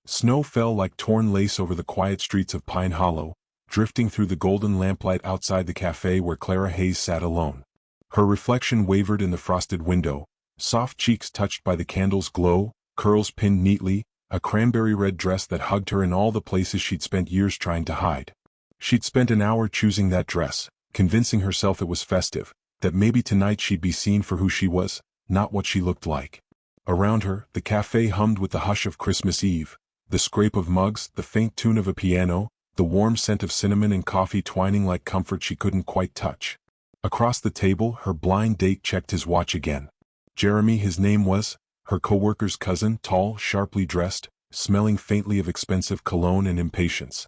Snow fell like torn lace over the quiet streets of Pine Hollow, drifting through the golden lamplight outside the cafe where Clara Hayes sat alone. Her reflection wavered in the frosted window, soft cheeks touched by the candle's glow, curls pinned neatly, a cranberry-red dress that hugged her in all the places she'd spent years trying to hide. She'd spent an hour choosing that dress, convincing herself it was festive, that maybe tonight she'd be seen for who she was, not what she looked like. Around her, the cafe hummed with the hush of Christmas Eve, the scrape of mugs, the faint tune of a piano, the warm scent of cinnamon and coffee twining like comfort she couldn't quite touch. Across the table, her blind date checked his watch again. Jeremy, his name was, her co-worker's cousin, tall, sharply dressed, smelling faintly of expensive cologne and impatience.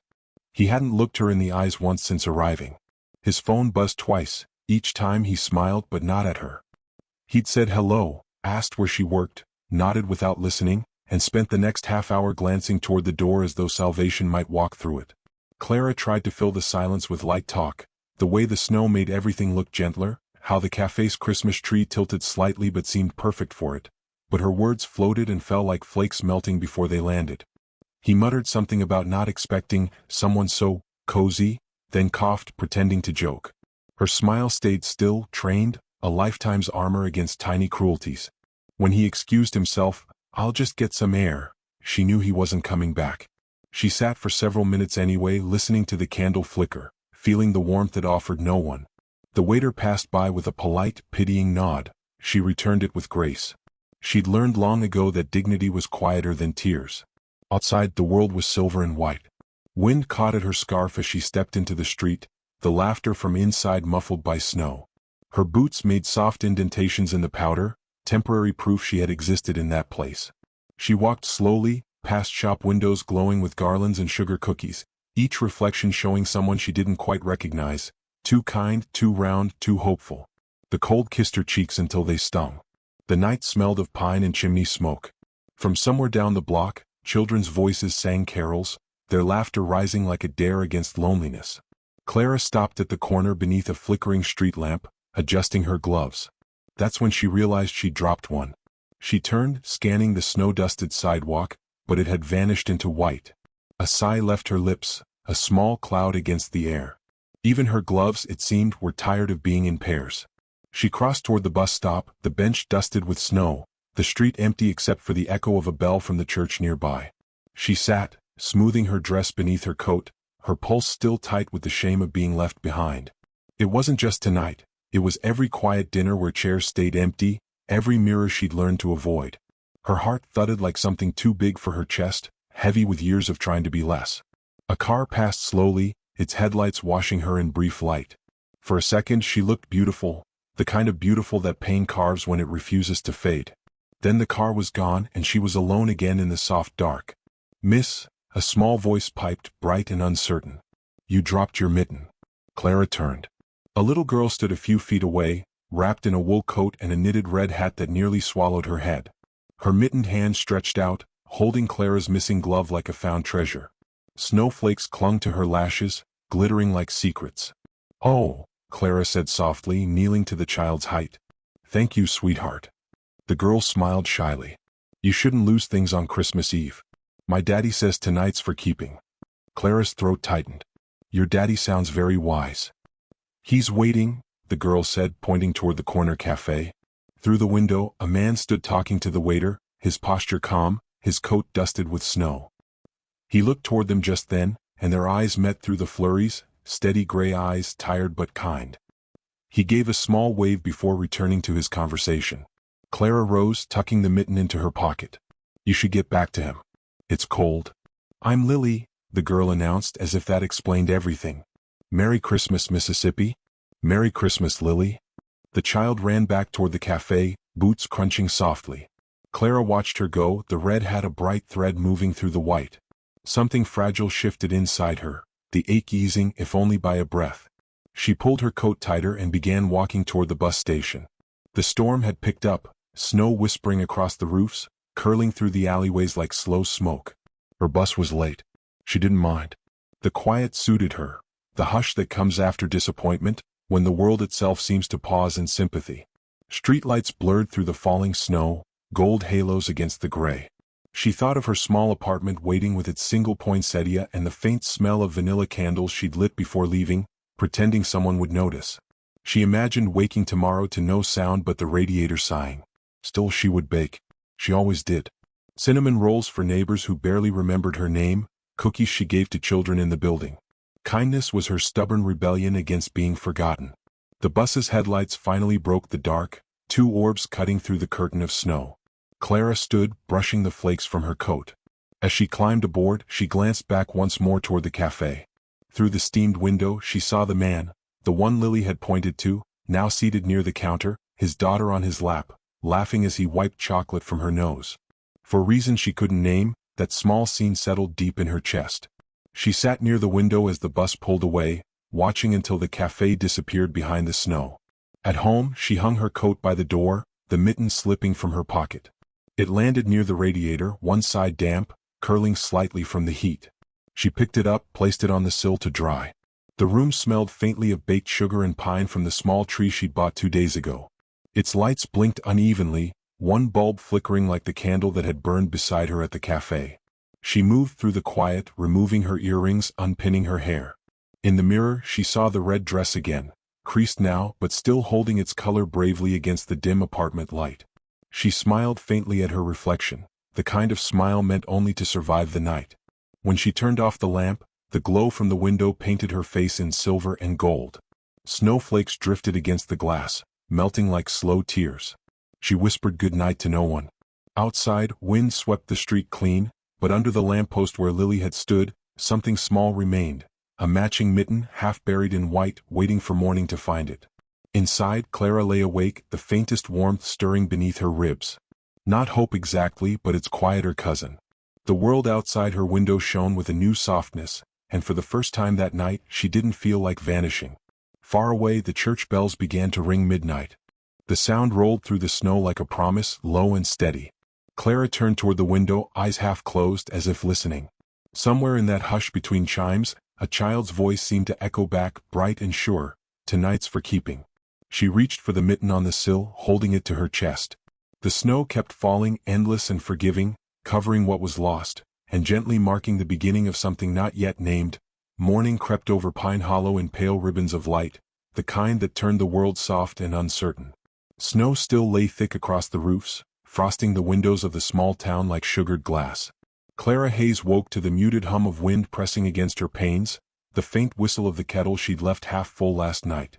He hadn't looked her in the eyes once since arriving. His phone buzzed twice, each time he smiled but not at her. He'd said hello, asked where she worked, nodded without listening, and spent the next half hour glancing toward the door as though salvation might walk through it. Clara tried to fill the silence with light talk, the way the snow made everything look gentler, how the cafe's Christmas tree tilted slightly but seemed perfect for it, but her words floated and fell like flakes melting before they landed. He muttered something about not expecting someone so cozy, then coughed, pretending to joke. Her smile stayed still, trained, a lifetime's armor against tiny cruelties. When he excused himself, "I'll just get some air," she knew he wasn't coming back. She sat for several minutes anyway, listening to the candle flicker, feeling the warmth it offered no one. The waiter passed by with a polite, pitying nod. She returned it with grace. She'd learned long ago that dignity was quieter than tears. Outside, the world was silver and white. Wind caught at her scarf as she stepped into the street, the laughter from inside muffled by snow. Her boots made soft indentations in the powder, temporary proof she had existed in that place. She walked slowly, past shop windows glowing with garlands and sugar cookies, each reflection showing someone she didn't quite recognize, too kind, too round, too hopeful. The cold kissed her cheeks until they stung. The night smelled of pine and chimney smoke. From somewhere down the block, children's voices sang carols, their laughter rising like a dare against loneliness. Clara stopped at the corner beneath a flickering street lamp, adjusting her gloves. That's when she realized she'd dropped one. She turned, scanning the snow-dusted sidewalk, but it had vanished into white. A sigh left her lips, a small cloud against the air. Even her gloves, it seemed, were tired of being in pairs. She crossed toward the bus stop, the bench dusted with snow, the street empty except for the echo of a bell from the church nearby. She sat, smoothing her dress beneath her coat, her pulse still tight with the shame of being left behind. It wasn't just tonight, it was every quiet dinner where chairs stayed empty, every mirror she'd learned to avoid. Her heart thudded like something too big for her chest, heavy with years of trying to be less. A car passed slowly, its headlights washing her in brief light. For a second she looked beautiful, the kind of beautiful that pain carves when it refuses to fade. Then the car was gone and she was alone again in the soft dark. "Miss," a small voice piped, bright and uncertain. "You dropped your mitten." Clara turned. A little girl stood a few feet away, wrapped in a wool coat and a knitted red hat that nearly swallowed her head. Her mittened hand stretched out, holding Clara's missing glove like a found treasure. Snowflakes clung to her lashes, glittering like secrets. "Oh," Clara said softly, kneeling to the child's height. "Thank you, sweetheart." The girl smiled shyly. "You shouldn't lose things on Christmas Eve. My daddy says tonight's for keeping." Clara's throat tightened. "Your daddy sounds very wise." "He's waiting," the girl said, pointing toward the corner cafe. Through the window, a man stood talking to the waiter, his posture calm, his coat dusted with snow. He looked toward them just then, and their eyes met through the flurries, steady gray eyes, tired but kind. He gave a small wave before returning to his conversation. Clara rose, tucking the mitten into her pocket. "You should get back to him. It's cold." "I'm Lily," the girl announced as if that explained everything. "Merry Christmas, Mississippi." "Merry Christmas, Lily." The child ran back toward the cafe, boots crunching softly. Clara watched her go, the red hat a bright thread moving through the white. Something fragile shifted inside her, the ache easing if only by a breath. She pulled her coat tighter and began walking toward the bus station. The storm had picked up, snow whispering across the roofs, curling through the alleyways like slow smoke. Her bus was late. She didn't mind. The quiet suited her, the hush that comes after disappointment, when the world itself seems to pause in sympathy. Streetlights blurred through the falling snow, gold halos against the gray. She thought of her small apartment waiting with its single poinsettia and the faint smell of vanilla candles she'd lit before leaving, pretending someone would notice. She imagined waking tomorrow to no sound but the radiator sighing. Still she would bake. She always did. Cinnamon rolls for neighbors who barely remembered her name, cookies she gave to children in the building. Kindness was her stubborn rebellion against being forgotten. The bus's headlights finally broke the dark, two orbs cutting through the curtain of snow. Clara stood, brushing the flakes from her coat. As she climbed aboard, she glanced back once more toward the cafe. Through the steamed window she saw the man, the one Lily had pointed to, now seated near the counter, his daughter on his lap, laughing as he wiped chocolate from her nose. For reasons she couldn't name, that small scene settled deep in her chest. She sat near the window as the bus pulled away, watching until the cafe disappeared behind the snow. At home, she hung her coat by the door, the mitten slipping from her pocket. It landed near the radiator, one side damp, curling slightly from the heat. She picked it up, placed it on the sill to dry. The room smelled faintly of baked sugar and pine from the small tree she'd bought 2 days ago. Its lights blinked unevenly, one bulb flickering like the candle that had burned beside her at the cafe. She moved through the quiet, removing her earrings, unpinning her hair. In the mirror, she saw the red dress again, creased now but still holding its color bravely against the dim apartment light. She smiled faintly at her reflection, the kind of smile meant only to survive the night. When she turned off the lamp, the glow from the window painted her face in silver and gold. Snowflakes drifted against the glass, melting like slow tears. She whispered good night to no one. Outside, wind swept the street clean, but under the lamppost where Lily had stood, something small remained, a matching mitten half buried in white, waiting for morning to find it. Inside, Clara lay awake, the faintest warmth stirring beneath her ribs. Not hope exactly, but its quieter cousin. The world outside her window shone with a new softness, and for the first time that night, she didn't feel like vanishing. Far away, the church bells began to ring midnight. The sound rolled through the snow like a promise, low and steady. Clara turned toward the window, eyes half closed as if listening. Somewhere in that hush between chimes, a child's voice seemed to echo back, bright and sure, "Tonight's for keeping." She reached for the mitten on the sill, holding it to her chest. The snow kept falling, endless and forgiving, covering what was lost, and gently marking the beginning of something not yet named. Morning crept over Pine Hollow in pale ribbons of light, the kind that turned the world soft and uncertain. Snow still lay thick across the roofs, frosting the windows of the small town like sugared glass. Clara Hayes woke to the muted hum of wind pressing against her panes, the faint whistle of the kettle she'd left half full last night.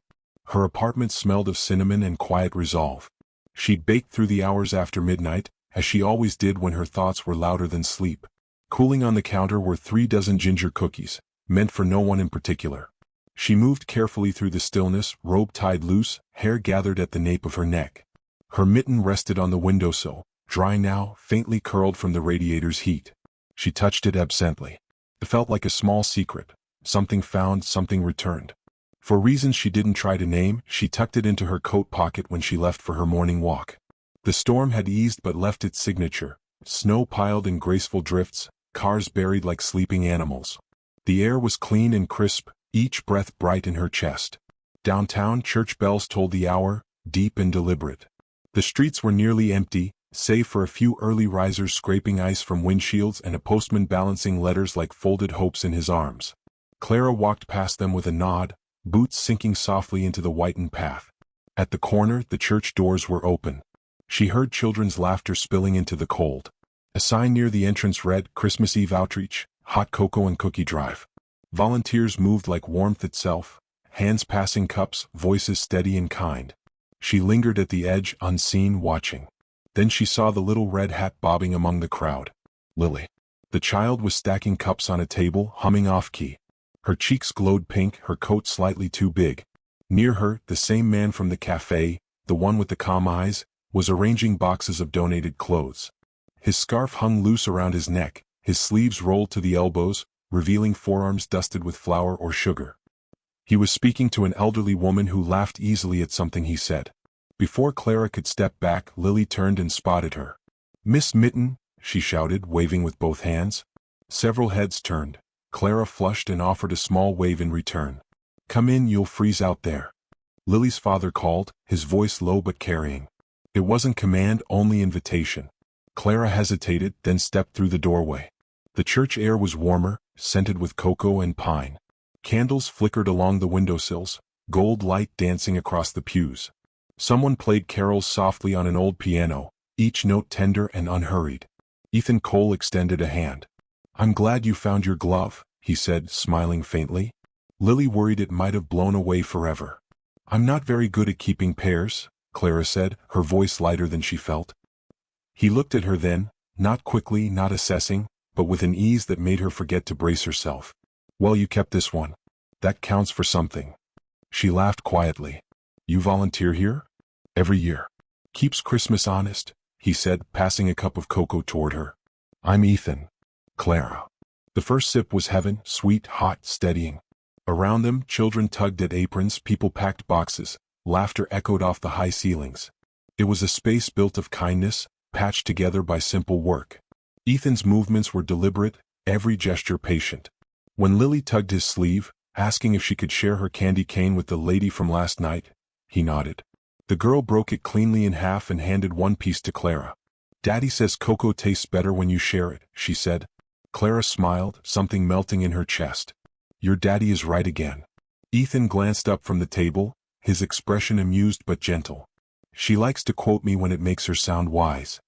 Her apartment smelled of cinnamon and quiet resolve. She'd baked through the hours after midnight, as she always did when her thoughts were louder than sleep. Cooling on the counter were 3 dozen ginger cookies, meant for no one in particular. She moved carefully through the stillness, robe tied loose, hair gathered at the nape of her neck. Her mitten rested on the windowsill, dry now, faintly curled from the radiator's heat. She touched it absently. It felt like a small secret, something found, something returned. For reasons she didn't try to name, she tucked it into her coat pocket when she left for her morning walk. The storm had eased but left its signature, snow piled in graceful drifts, cars buried like sleeping animals. The air was clean and crisp, each breath bright in her chest. Downtown, church bells tolled the hour, deep and deliberate. The streets were nearly empty, save for a few early risers scraping ice from windshields and a postman balancing letters like folded hopes in his arms. Clara walked past them with a nod, boots sinking softly into the whitened path. At the corner, the church doors were open. She heard children's laughter spilling into the cold. A sign near the entrance read, "Christmas Eve Outreach, Hot Cocoa and Cookie Drive." Volunteers moved like warmth itself, hands passing cups, voices steady and kind. She lingered at the edge, unseen, watching. Then she saw the little red hat bobbing among the crowd. Lily. The child was stacking cups on a table, humming off-key. Her cheeks glowed pink, her coat slightly too big. Near her, the same man from the cafe, the one with the calm eyes, was arranging boxes of donated clothes. His scarf hung loose around his neck, his sleeves rolled to the elbows, revealing forearms dusted with flour or sugar. He was speaking to an elderly woman who laughed easily at something he said. Before Clara could step back, Lily turned and spotted her. "Miss Mitten," she shouted, waving with both hands. Several heads turned. Clara flushed and offered a small wave in return. "Come in, you'll freeze out there." Lily's father called, his voice low but carrying. It wasn't command, only invitation. Clara hesitated, then stepped through the doorway. The church air was warmer, scented with cocoa and pine. Candles flickered along the windowsills, gold light dancing across the pews. Someone played carols softly on an old piano, each note tender and unhurried. Ethan Cole extended a hand. "I'm glad you found your glove," he said, smiling faintly. Lily worried it might have blown away forever. "I'm not very good at keeping pairs," Clara said, her voice lighter than she felt. He looked at her then, not quickly, not assessing, but with an ease that made her forget to brace herself. "Well, you kept this one. That counts for something." She laughed quietly. "You volunteer here?" "Every year. Keeps Christmas honest," he said, passing a cup of cocoa toward her. "I'm Ethan." Clara. The first sip was heaven, sweet, hot, steadying. Around them, children tugged at aprons, people packed boxes, laughter echoed off the high ceilings. It was a space built of kindness, patched together by simple work. Ethan's movements were deliberate, every gesture patient. When Lily tugged his sleeve, asking if she could share her candy cane with the lady from last night, he nodded. The girl broke it cleanly in half and handed one piece to Clara. "Daddy says cocoa tastes better when you share it," she said. Clara smiled, something melting in her chest. "Your daddy is right again." Ethan glanced up from the table, his expression amused but gentle. "She likes to quote me when it makes her sound wise."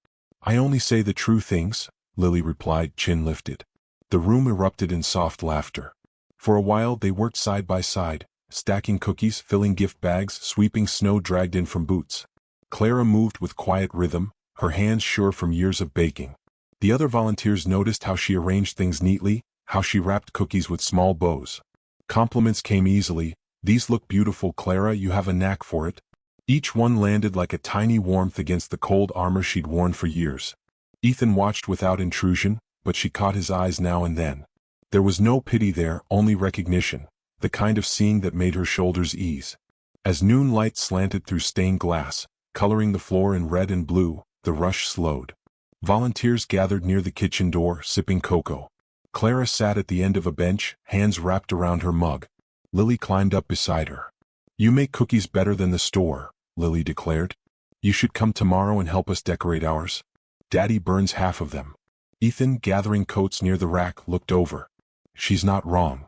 "I only say the true things," Lily replied, chin lifted. The room erupted in soft laughter. For a while they worked side by side, stacking cookies, filling gift bags, sweeping snow dragged in from boots. Clara moved with quiet rhythm, her hands sure from years of baking. The other volunteers noticed how she arranged things neatly, how she wrapped cookies with small bows. Compliments came easily. "These look beautiful, Clara, you have a knack for it." Each one landed like a tiny warmth against the cold armor she'd worn for years. Ethan watched without intrusion, but she caught his eyes now and then. There was no pity there, only recognition, the kind of seeing that made her shoulders ease. As noon light slanted through stained glass, coloring the floor in red and blue, the rush slowed. Volunteers gathered near the kitchen door, sipping cocoa. Clara sat at the end of a bench, hands wrapped around her mug. Lily climbed up beside her. "You make cookies better than the store," Lily declared. "You should come tomorrow and help us decorate ours. Daddy burns half of them." Ethan, gathering coats near the rack, looked over. "She's not wrong."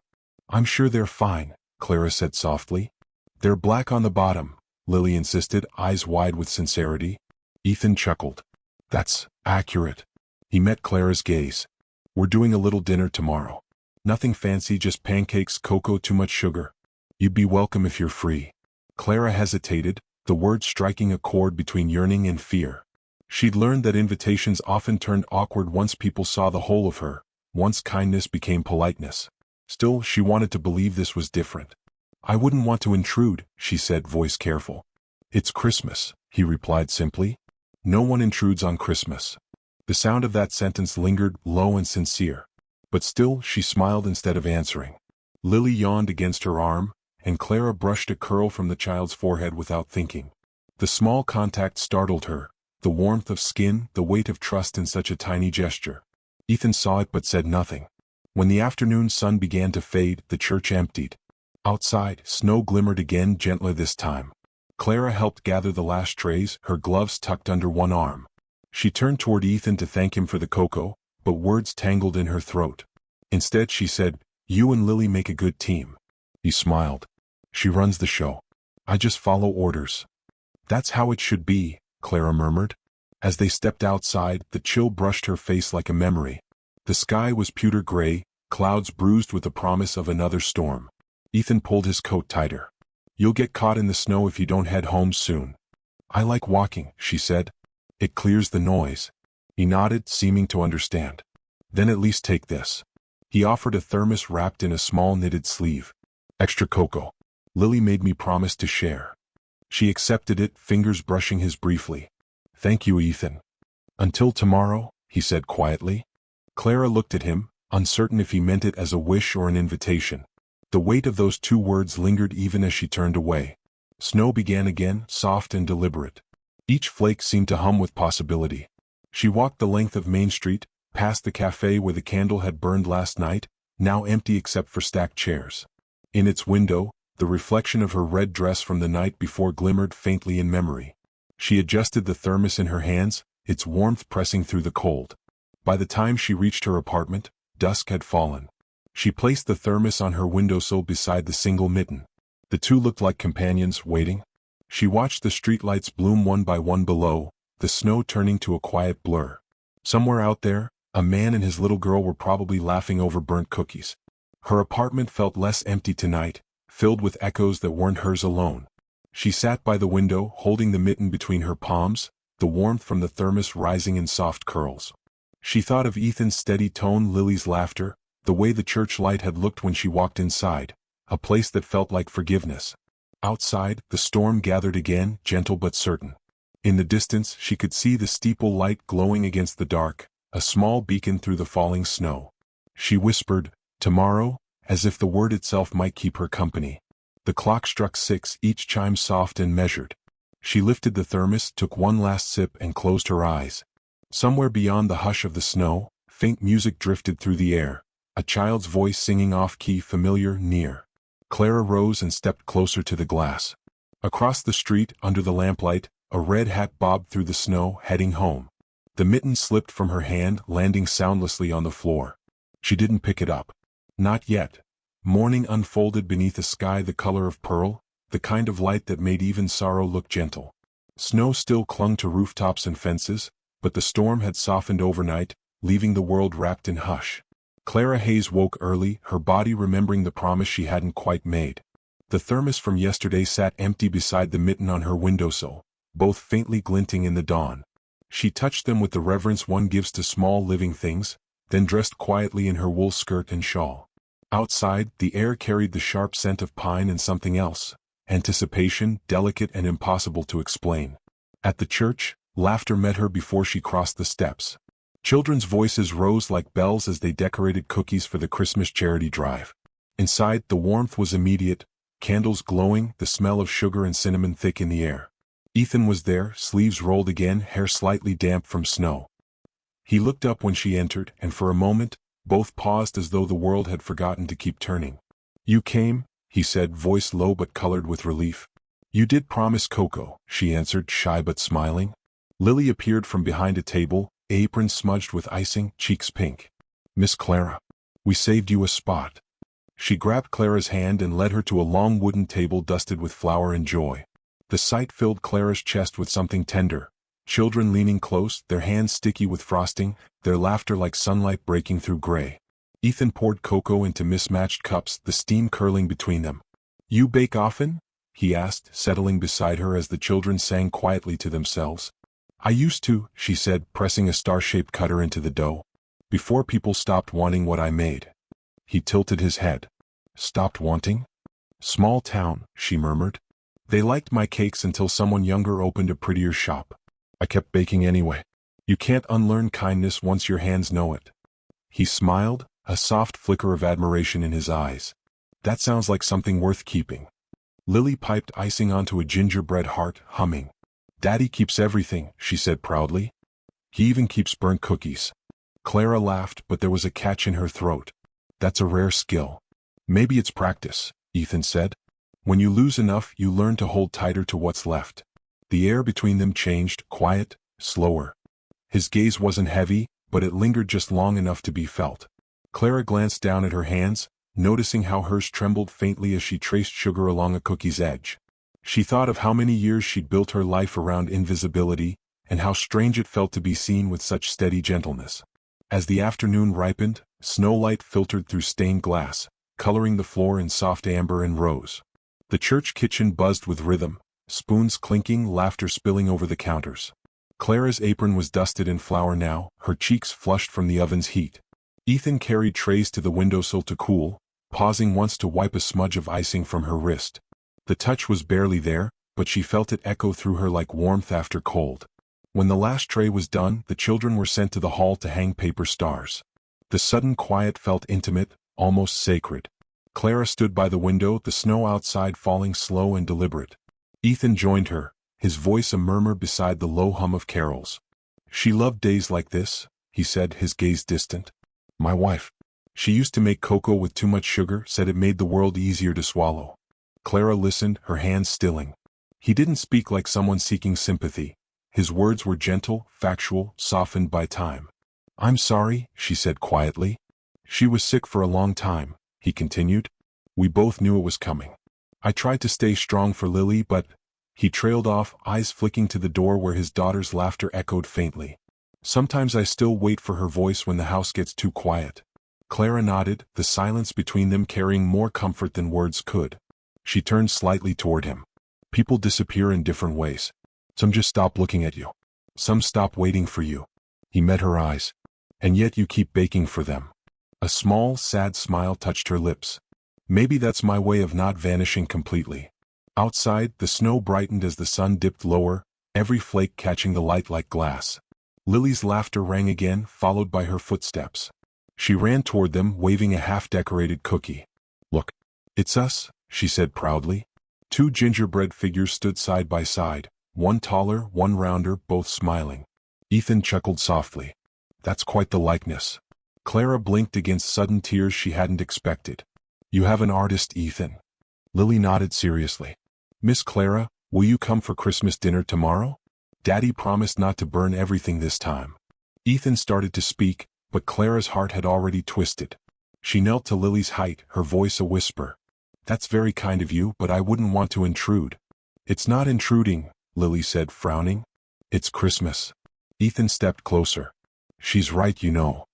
"I'm sure they're fine," Clara said softly. "They're black on the bottom," Lily insisted, eyes wide with sincerity. Ethan chuckled. "That's accurate." He met Clara's gaze. "We're doing a little dinner tomorrow. Nothing fancy, just pancakes, cocoa, too much sugar. You'd be welcome if you're free." Clara hesitated, the words striking a chord between yearning and fear. She'd learned that invitations often turned awkward once people saw the whole of her, once kindness became politeness. Still, she wanted to believe this was different. "I wouldn't want to intrude," she said, voice careful. "It's Christmas," he replied simply. "No one intrudes on Christmas." The sound of that sentence lingered, low and sincere. But still, she smiled instead of answering. Lily yawned against her arm, and Clara brushed a curl from the child's forehead without thinking. The small contact startled her, the warmth of skin, the weight of trust in such a tiny gesture. Ethan saw it but said nothing. When the afternoon sun began to fade, the church emptied. Outside, snow glimmered again, gentler this time. Clara helped gather the last trays, her gloves tucked under one arm. She turned toward Ethan to thank him for the cocoa, but words tangled in her throat. Instead she said, "You and Lily make a good team." He smiled. "She runs the show. I just follow orders." "That's how it should be," Clara murmured. As they stepped outside, the chill brushed her face like a memory. The sky was pewter gray, clouds bruised with the promise of another storm. Ethan pulled his coat tighter. "You'll get caught in the snow if you don't head home soon." "I like walking," she said. "It clears the noise." He nodded, seeming to understand. "Then at least take this." He offered a thermos wrapped in a small knitted sleeve. "Extra cocoa. Lily made me promise to share." She accepted it, fingers brushing his briefly. "Thank you, Ethan." "Until tomorrow," he said quietly. Clara looked at him, uncertain if he meant it as a wish or an invitation. The weight of those two words lingered even as she turned away. Snow began again, soft and deliberate. Each flake seemed to hum with possibility. She walked the length of Main Street, past the cafe where the candle had burned last night, now empty except for stacked chairs. In its window, the reflection of her red dress from the night before glimmered faintly in memory. She adjusted the thermos in her hands, its warmth pressing through the cold. By the time she reached her apartment, dusk had fallen. She placed the thermos on her windowsill beside the single mitten. The two looked like companions, waiting. She watched the streetlights bloom one by one below, the snow turning to a quiet blur. Somewhere out there, a man and his little girl were probably laughing over burnt cookies. Her apartment felt less empty tonight, filled with echoes that weren't hers alone. She sat by the window, holding the mitten between her palms, the warmth from the thermos rising in soft curls. She thought of Ethan's steady tone, Lily's laughter, the way the church light had looked when she walked inside, a place that felt like forgiveness. Outside, the storm gathered again, gentle but certain. In the distance, she could see the steeple light glowing against the dark, a small beacon through the falling snow. She whispered, "Tomorrow," as if the word itself might keep her company. The clock struck 6, each chime soft and measured. She lifted the thermos, took one last sip, and closed her eyes. Somewhere beyond the hush of the snow, faint music drifted through the air, a child's voice singing off-key, familiar, near. Clara rose and stepped closer to the glass. Across the street, under the lamplight, a red hat bobbed through the snow, heading home. The mitten slipped from her hand, landing soundlessly on the floor. She didn't pick it up. Not yet. Morning unfolded beneath a sky the color of pearl, the kind of light that made even sorrow look gentle. Snow still clung to rooftops and fences, but the storm had softened overnight, leaving the world wrapped in hush. Clara Hayes woke early, her body remembering the promise she hadn't quite made. The thermos from yesterday sat empty beside the mitten on her windowsill, both faintly glinting in the dawn. She touched them with the reverence one gives to small living things, then dressed quietly in her wool skirt and shawl. Outside, the air carried the sharp scent of pine and something else, anticipation, delicate and impossible to explain. At the church, laughter met her before she crossed the steps. Children's voices rose like bells as they decorated cookies for the Christmas charity drive. Inside, the warmth was immediate, candles glowing, the smell of sugar and cinnamon thick in the air. Ethan was there, sleeves rolled again, hair slightly damp from snow. He looked up when she entered, and for a moment, both paused as though the world had forgotten to keep turning. "You came," he said, voice low but colored with relief. "You did promise cocoa," she answered, shy but smiling. Lily appeared from behind a table, apron smudged with icing, cheeks pink. "Miss Clara, we saved you a spot." She grabbed Clara's hand and led her to a long wooden table dusted with flour and joy. The sight filled Clara's chest with something tender. Children leaning close, their hands sticky with frosting, their laughter like sunlight breaking through gray. Ethan poured cocoa into mismatched cups, the steam curling between them. "You bake often?" he asked, settling beside her as the children sang quietly to themselves. "I used to," she said, pressing a star-shaped cutter into the dough. "Before people stopped wanting what I made." He tilted his head. "Stopped wanting?" "Small town," she murmured. "They liked my cakes until someone younger opened a prettier shop. I kept baking anyway. You can't unlearn kindness once your hands know it." He smiled, a soft flicker of admiration in his eyes. "That sounds like something worth keeping." Lily piped icing onto a gingerbread heart, humming. "Daddy keeps everything," she said proudly. "He even keeps burnt cookies." Clara laughed, but there was a catch in her throat. "That's a rare skill." "Maybe it's practice," Ethan said. "When you lose enough, you learn to hold tighter to what's left." The air between them changed, quiet, slower. His gaze wasn't heavy, but it lingered just long enough to be felt. Clara glanced down at her hands, noticing how hers trembled faintly as she traced sugar along a cookie's edge. She thought of how many years she'd built her life around invisibility, and how strange it felt to be seen with such steady gentleness. As the afternoon ripened, snowlight filtered through stained glass, coloring the floor in soft amber and rose. The church kitchen buzzed with rhythm, spoons clinking, laughter spilling over the counters. Clara's apron was dusted in flour now, her cheeks flushed from the oven's heat. Ethan carried trays to the windowsill to cool, pausing once to wipe a smudge of icing from her wrist. The touch was barely there, but she felt it echo through her like warmth after cold. When the last tray was done, the children were sent to the hall to hang paper stars. The sudden quiet felt intimate, almost sacred. Clara stood by the window, the snow outside falling slow and deliberate. Ethan joined her, his voice a murmur beside the low hum of carols. "She loved days like this," he said, his gaze distant. "My wife. She used to make cocoa with too much sugar, said it made the world easier to swallow." Clara listened, her hands stilling. He didn't speak like someone seeking sympathy. His words were gentle, factual, softened by time. "I'm sorry," she said quietly. "She was sick for a long time," he continued. "We both knew it was coming. I tried to stay strong for Lily, but—" He trailed off, eyes flicking to the door where his daughter's laughter echoed faintly. "Sometimes I still wait for her voice when the house gets too quiet." Clara nodded, the silence between them carrying more comfort than words could. She turned slightly toward him. "People disappear in different ways. Some just stop looking at you. Some stop waiting for you." He met her eyes. "And yet you keep baking for them." A small, sad smile touched her lips. "Maybe that's my way of not vanishing completely." Outside, the snow brightened as the sun dipped lower, every flake catching the light like glass. Lily's laughter rang again, followed by her footsteps. She ran toward them, waving a half-decorated cookie. "Look, it's us," she said proudly. Two gingerbread figures stood side by side, one taller, one rounder, both smiling. Ethan chuckled softly. "That's quite the likeness." Clara blinked against sudden tears she hadn't expected. "You have an artist, Ethan." Lily nodded seriously. "Miss Clara, will you come for Christmas dinner tomorrow? Daddy promised not to burn everything this time." Ethan started to speak, but Clara's heart had already twisted. She knelt to Lily's height, her voice a whisper. "That's very kind of you, but I wouldn't want to intrude." "It's not intruding," Lily said, frowning. "It's Christmas." Ethan stepped closer. "She's right, you know."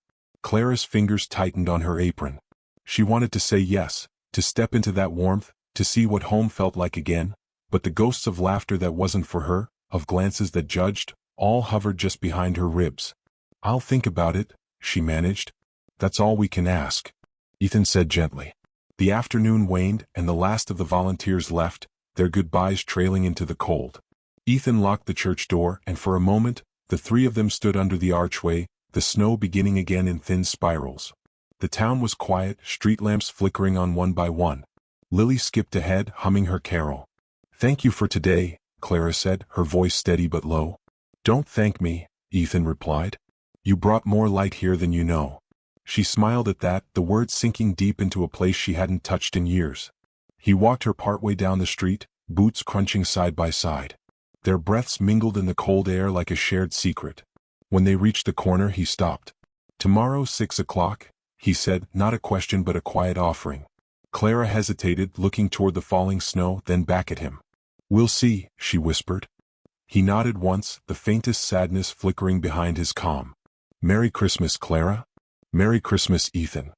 Clara's fingers tightened on her apron. She wanted to say yes, to step into that warmth, to see what home felt like again, but the ghosts of laughter that wasn't for her, of glances that judged, all hovered just behind her ribs. "I'll think about it," she managed. "That's all we can ask," Ethan said gently. The afternoon waned, and the last of the volunteers left, their goodbyes trailing into the cold. Ethan locked the church door, and for a moment, the three of them stood under the archway, the snow beginning again in thin spirals. The town was quiet, street lamps flickering on one by one. Lily skipped ahead, humming her carol. "Thank you for today," Clara said, her voice steady but low. "Don't thank me," Ethan replied. "You brought more light here than you know." She smiled at that, the words sinking deep into a place she hadn't touched in years. He walked her partway down the street, boots crunching side by side. Their breaths mingled in the cold air like a shared secret. When they reached the corner, he stopped. "Tomorrow, 6 o'clock, he said, not a question but a quiet offering. Clara hesitated, looking toward the falling snow, then back at him. "We'll see," she whispered. He nodded once, the faintest sadness flickering behind his calm. "Merry Christmas, Clara." "Merry Christmas, Ethan."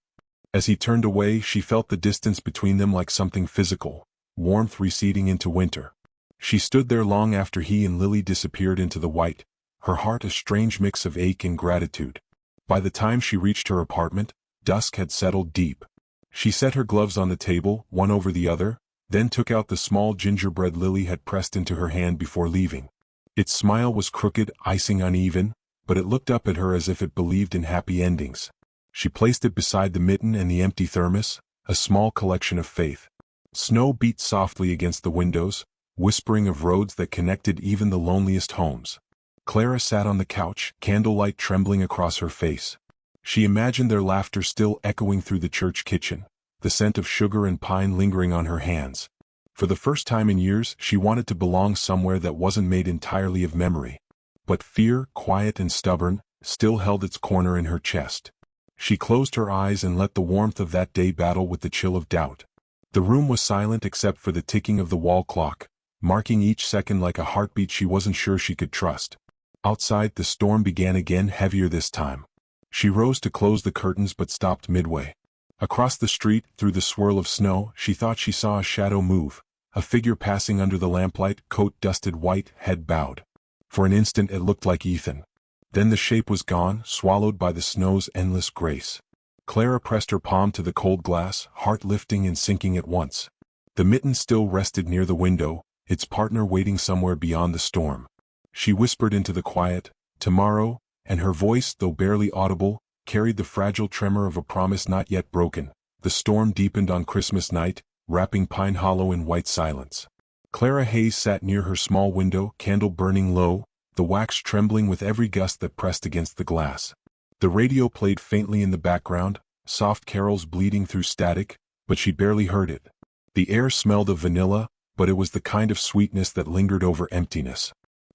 As he turned away, she felt the distance between them like something physical, warmth receding into winter. She stood there long after he and Lily disappeared into the white, her heart a strange mix of ache and gratitude. By the time she reached her apartment, dusk had settled deep. She set her gloves on the table, one over the other, then took out the small gingerbread Lily had pressed into her hand before leaving. Its smile was crooked, icing uneven, but it looked up at her as if it believed in happy endings. She placed it beside the mitten and the empty thermos, a small collection of faith. Snow beat softly against the windows, whispering of roads that connected even the loneliest homes. Clara sat on the couch, candlelight trembling across her face. She imagined their laughter still echoing through the church kitchen, the scent of sugar and pine lingering on her hands. For the first time in years, she wanted to belong somewhere that wasn't made entirely of memory. But fear, quiet and stubborn, still held its corner in her chest. She closed her eyes and let the warmth of that day battle with the chill of doubt. The room was silent except for the ticking of the wall clock, marking each second like a heartbeat she wasn't sure she could trust. Outside, the storm began again, heavier this time. She rose to close the curtains but stopped midway. Across the street, through the swirl of snow, she thought she saw a shadow move, a figure passing under the lamplight, coat dusted white, head bowed. For an instant it looked like Ethan. Then the shape was gone, swallowed by the snow's endless grace. Clara pressed her palm to the cold glass, heart lifting and sinking at once. The mitten still rested near the window, its partner waiting somewhere beyond the storm. She whispered into the quiet, "Tomorrow," and her voice, though barely audible, carried the fragile tremor of a promise not yet broken. The storm deepened on Christmas night, wrapping Pine Hollow in white silence. Clara Hayes sat near her small window, candle burning low, the wax trembling with every gust that pressed against the glass. The radio played faintly in the background, soft carols bleeding through static, but she barely heard it. The air smelled of vanilla, but it was the kind of sweetness that lingered over emptiness.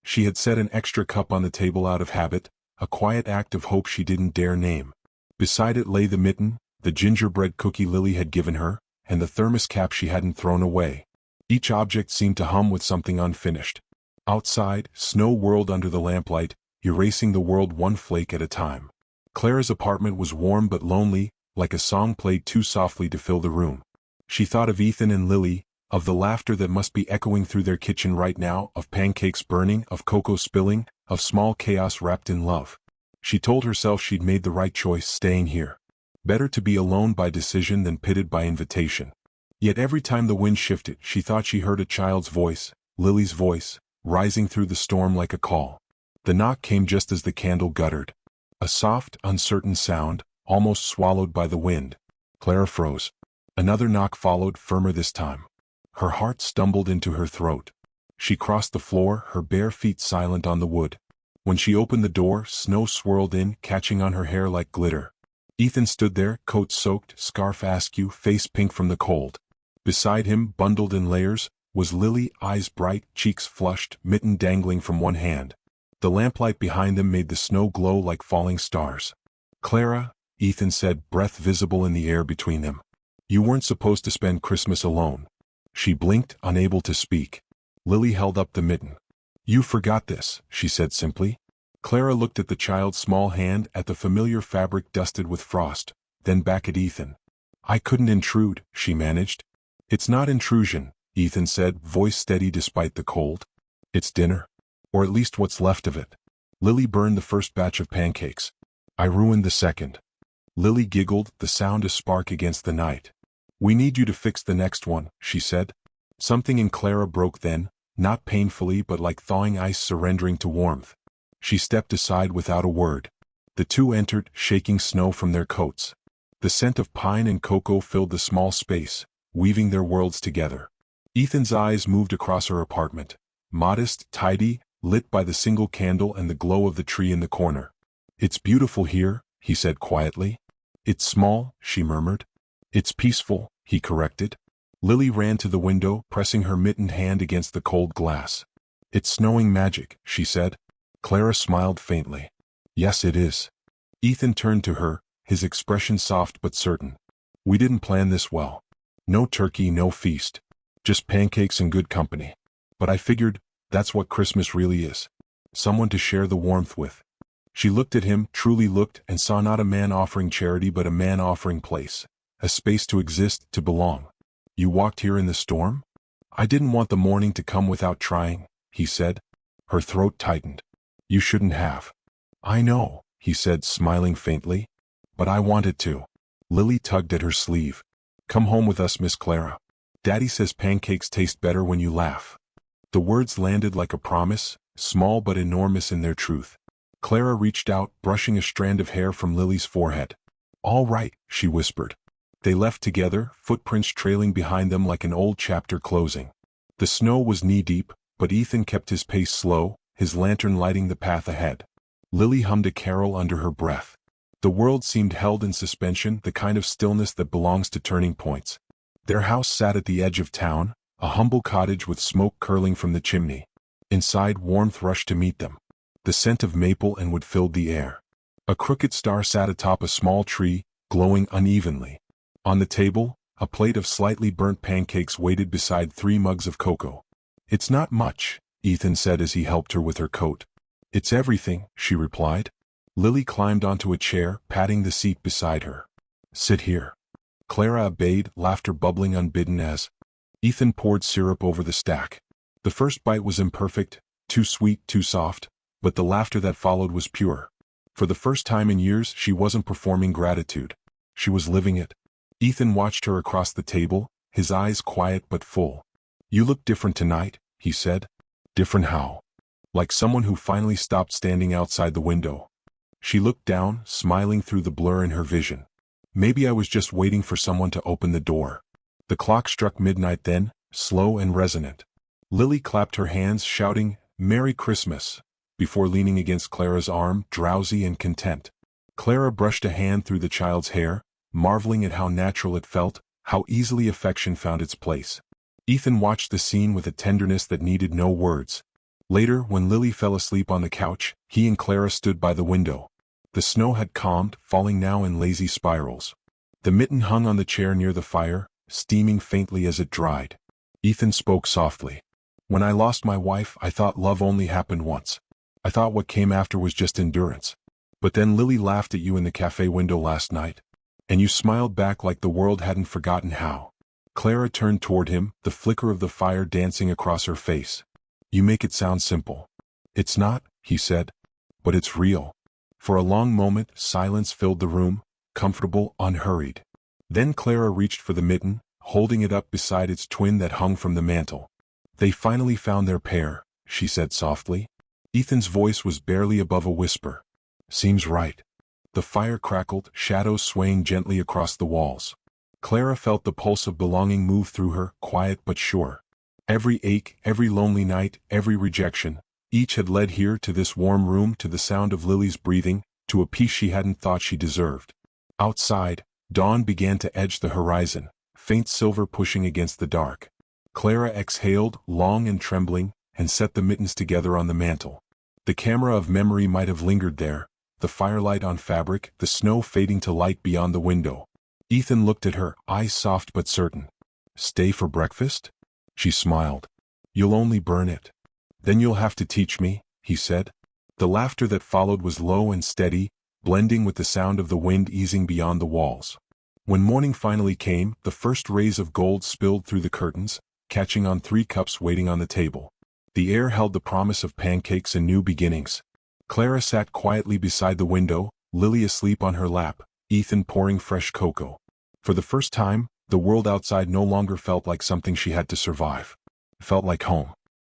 She had set an extra cup on the table out of habit, a quiet act of hope she didn't dare name. Beside it lay the mitten, the gingerbread cookie Lily had given her, and the thermos cap she hadn't thrown away. Each object seemed to hum with something unfinished. Outside, snow whirled under the lamplight, erasing the world one flake at a time. Clara's apartment was warm but lonely, like a song played too softly to fill the room. She thought of Ethan and Lily, of the laughter that must be echoing through their kitchen right now, of pancakes burning, of cocoa spilling, of small chaos wrapped in love. She told herself she'd made the right choice staying here. Better to be alone by decision than pitted by invitation. Yet every time the wind shifted, she thought she heard a child's voice, Lily's voice, rising through the storm like a call. The knock came just as the candle guttered. A soft, uncertain sound, almost swallowed by the wind. Clara froze. Another knock followed, firmer this time. Her heart stumbled into her throat. She crossed the floor, her bare feet silent on the wood. When she opened the door, snow swirled in, catching on her hair like glitter. Ethan stood there, coat soaked, scarf askew, face pink from the cold. Beside him, bundled in layers, was Lily, eyes bright, cheeks flushed, mitten dangling from one hand. The lamplight behind them made the snow glow like falling stars. "Clara," Ethan said, breath visible in the air between them. "You weren't supposed to spend Christmas alone." She blinked, unable to speak. Lily held up the mitten. "You forgot this," she said simply. Clara looked at the child's small hand, at the familiar fabric dusted with frost, then back at Ethan. "I couldn't intrude," she managed. "It's not intrusion," Ethan said, voice steady despite the cold. "It's dinner. Or at least what's left of it. Lily burned the first batch of pancakes. I ruined the second." Lily giggled, the sound a spark against the night. "We need you to fix the next one," she said. Something in Clara broke then, not painfully but like thawing ice surrendering to warmth. She stepped aside without a word. The two entered, shaking snow from their coats. The scent of pine and cocoa filled the small space, weaving their worlds together. Ethan's eyes moved across her apartment. Modest, tidy, lit by the single candle and the glow of the tree in the corner. "It's beautiful here," he said quietly. "It's small," she murmured. "It's peaceful," he corrected. Lily ran to the window, pressing her mittened hand against the cold glass. "It's snowing magic," she said. Clara smiled faintly. "Yes, it is." Ethan turned to her, his expression soft but certain. "We didn't plan this well. No turkey, no feast. Just pancakes and good company. But I figured, that's what Christmas really is. Someone to share the warmth with." She looked at him, truly looked, and saw not a man offering charity but a man offering place. A space to exist, to belong. "You walked here in the storm?" "I didn't want the morning to come without trying," he said. Her throat tightened. "You shouldn't have." "I know," he said, smiling faintly. "But I wanted to." Lily tugged at her sleeve. "Come home with us, Miss Clara. Daddy says pancakes taste better when you laugh." The words landed like a promise, small but enormous in their truth. Clara reached out, brushing a strand of hair from Lily's forehead. "All right," she whispered. They left together, footprints trailing behind them like an old chapter closing. The snow was knee-deep, but Ethan kept his pace slow, his lantern lighting the path ahead. Lily hummed a carol under her breath. The world seemed held in suspension, the kind of stillness that belongs to turning points. Their house sat at the edge of town, a humble cottage with smoke curling from the chimney. Inside, warmth rushed to meet them. The scent of maple and wood filled the air. A crooked star sat atop a small tree, glowing unevenly. On the table, a plate of slightly burnt pancakes waited beside 3 mugs of cocoa. "It's not much," Ethan said as he helped her with her coat. "It's everything," she replied. Lily climbed onto a chair, patting the seat beside her. "Sit here." Clara obeyed, laughter bubbling unbidden as Ethan poured syrup over the stack. The first bite was imperfect, too sweet, too soft, but the laughter that followed was pure. For the first time in years, she wasn't performing gratitude. She was living it. Ethan watched her across the table, his eyes quiet but full. "You look different tonight," he said. "Different how?" "Like someone who finally stopped standing outside the window." She looked down, smiling through the blur in her vision. "Maybe I was just waiting for someone to open the door." The clock struck midnight then, slow and resonant. Lily clapped her hands, shouting, "Merry Christmas," before leaning against Clara's arm, drowsy and content. Clara brushed a hand through the child's hair, marveling at how natural it felt, how easily affection found its place. Ethan watched the scene with a tenderness that needed no words. Later, when Lily fell asleep on the couch, he and Clara stood by the window. The snow had calmed, falling now in lazy spirals. The mitten hung on the chair near the fire, steaming faintly as it dried. Ethan spoke softly. "When I lost my wife, I thought love only happened once. I thought what came after was just endurance. But then Lily laughed at you in the cafe window last night. And you smiled back like the world hadn't forgotten how." Clara turned toward him, the flicker of the fire dancing across her face. "You make it sound simple." "It's not," he said. "But it's real." For a long moment, silence filled the room, comfortable, unhurried. Then Clara reached for the mitten, holding it up beside its twin that hung from the mantel. "They finally found their pair," she said softly. Ethan's voice was barely above a whisper. "Seems right." The fire crackled, shadows swaying gently across the walls. Clara felt the pulse of belonging move through her, quiet but sure. Every ache, every lonely night, every rejection, each had led here to this warm room, to the sound of Lily's breathing, to a peace she hadn't thought she deserved. Outside, dawn began to edge the horizon, faint silver pushing against the dark. Clara exhaled, long and trembling, and set the mittens together on the mantel. The camera of memory might have lingered there, the firelight on fabric, the snow fading to light beyond the window. Ethan looked at her, eyes soft but certain. "Stay for breakfast?" She smiled. "You'll only burn it." "Then you'll have to teach me," he said. The laughter that followed was low and steady, blending with the sound of the wind easing beyond the walls. When morning finally came, the first rays of gold spilled through the curtains, catching on 3 cups waiting on the table. The air held the promise of pancakes and new beginnings. Clara sat quietly beside the window, Lily asleep on her lap, Ethan pouring fresh cocoa. For the first time, the world outside no longer felt like something she had to survive. It felt like home.